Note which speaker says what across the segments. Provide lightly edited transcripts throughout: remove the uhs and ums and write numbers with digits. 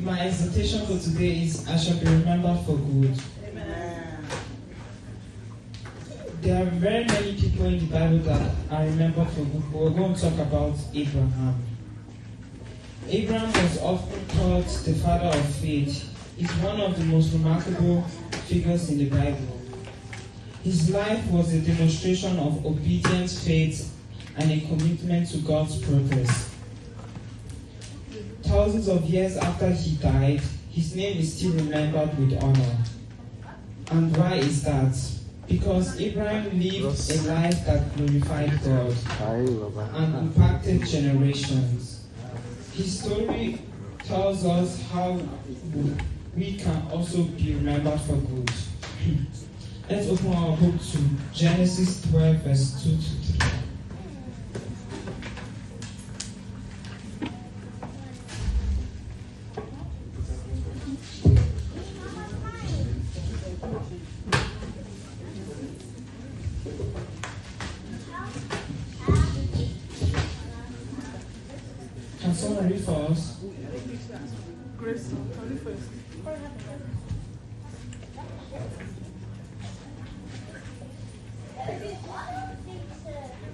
Speaker 1: My exhortation for today is I shall be remembered for good.
Speaker 2: Amen.
Speaker 1: There are very many people in the Bible that are remembered for good, but we're going to talk about Abraham. Abraham was often called the father of faith. He's one of the most remarkable figures in the Bible. His life was a demonstration of obedience, faith, and a commitment to God's purpose. Thousands of years after he died, his name is still remembered with honor. And why is that? Because Abraham lived a life that glorified God and impacted generations. His story tells us how we can also be remembered for good. Let's open our book to Genesis 12, verse 2 to 3. Can someone read for us?
Speaker 3: Grace, can you first?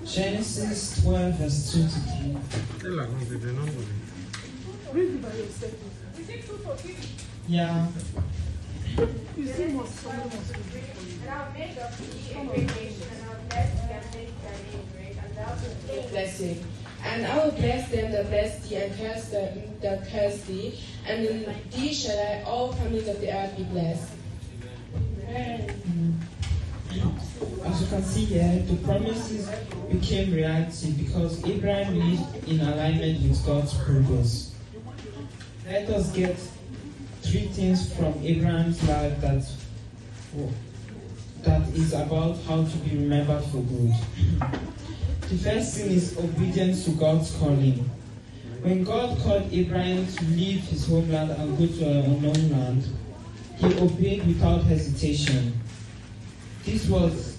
Speaker 1: Genesis 12, verse 2 to 3.
Speaker 3: Read it by yourself.
Speaker 1: Yeah.
Speaker 3: You see, someone must read it for you.
Speaker 4: And I'll make of thee a great nation, and I'll bless thee and make thy name great, and thou shalt be a blessing. And I will bless them that bless thee, and curse them that curse thee, and in thee shall all families of the earth be blessed. Amen.
Speaker 1: As you can see here, the promises became reality because Abraham lived in alignment with God's purpose. Let us get three things from Abraham's life that is about how to be remembered for good. The first thing is obedience to God's calling. When God called Abraham to leave his homeland and go to an unknown land, he obeyed without hesitation. This was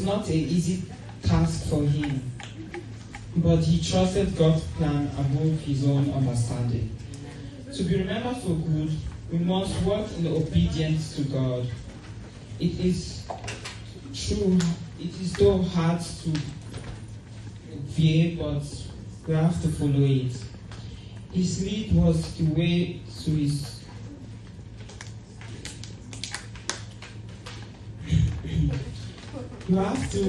Speaker 1: not an easy task for him, but he trusted God's plan above his own understanding. To be remembered for good, we must walk in obedience to God. It is true, it is though hard to obey, but we have to follow it. His lead was the way to his you have to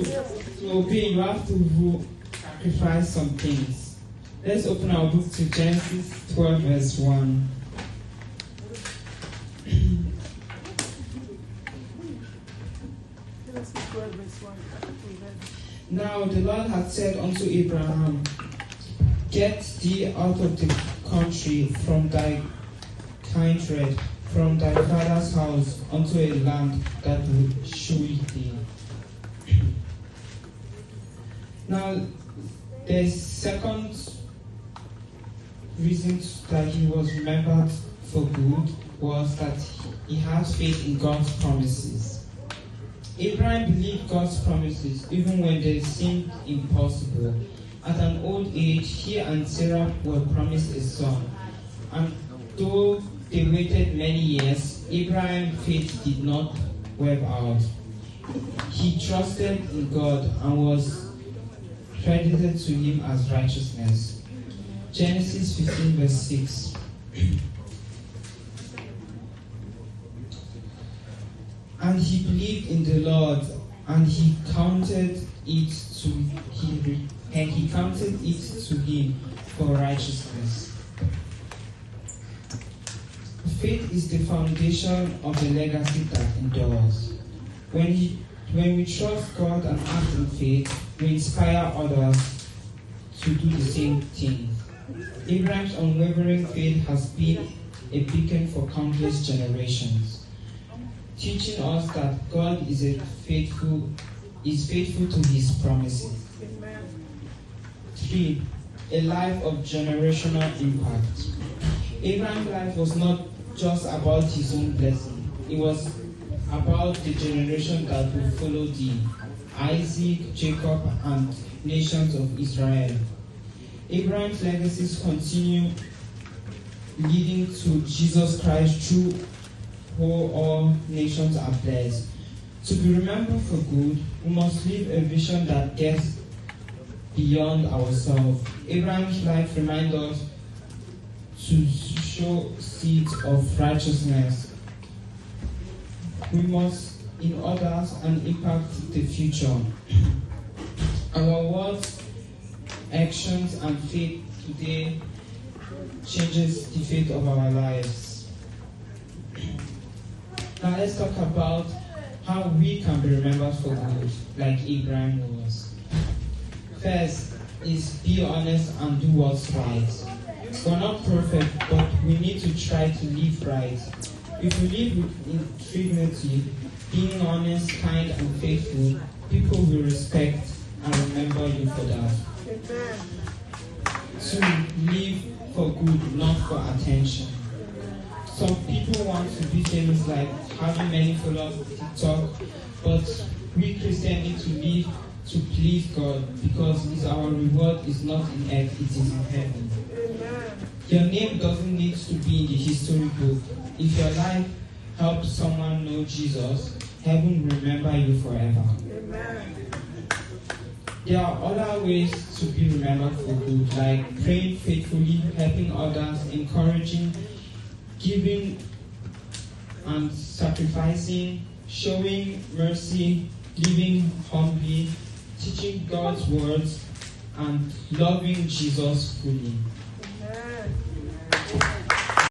Speaker 1: obey, you have to sacrifice some things. Let's open our book to Genesis 12, verse 1.
Speaker 3: Genesis 12, verse 1.
Speaker 1: Now the Lord had said unto Abraham, Get thee out of the country, from thy kindred, from thy father's house, unto a land that will shew thee. Now, the second reason that he was remembered for good was that he has faith in God's promises. Abraham believed God's promises even when they seemed impossible. At an old age, he and Sarah were promised a son, and though they waited many years, Abraham's faith did not wear out. He trusted in God and was credited to him as righteousness. Genesis 15, verse 6. And he believed in the Lord, and he counted it to him for righteousness. Faith is the foundation of the legacy that endures. When we trust God and act in faith, we inspire others to do the same thing. Abraham's unwavering faith has been a beacon for countless generations, teaching us that God is faithful to his promises. 3. A life of generational impact. Abraham's life was not just about his own blessing. It was about the generation that will follow him, Isaac, Jacob, and nations of Israel. Abraham's legacies continue leading to Jesus Christ, through who all nations are blessed. To be remembered for good, we must live a vision that gets beyond ourselves. Abraham's life reminds us to show seeds of righteousness. We must in others and impact the future. Our words, actions, and faith today changes the fate of our lives. Now let's talk about how we can be remembered for good, like Abraham was. First is be honest and do what's right. We're not perfect, but we need to try to live right. If we live with integrity, being honest, kind, and faithful, people will respect and remember you for that.
Speaker 3: Amen.
Speaker 1: To live for good, not for attention. Some people want to be famous, like having many followers on TikTok, but we Christians need to live to please God, because our reward is not in earth, it is in heaven.
Speaker 3: Amen.
Speaker 1: Your name doesn't need to be in the history book. If your life helps someone know Jesus, heaven will remember you forever.
Speaker 3: Amen.
Speaker 1: There are other ways to be remembered for good, like praying faithfully, helping others, encouraging, giving and sacrificing, showing mercy, living humbly, teaching God's words, and loving Jesus fully.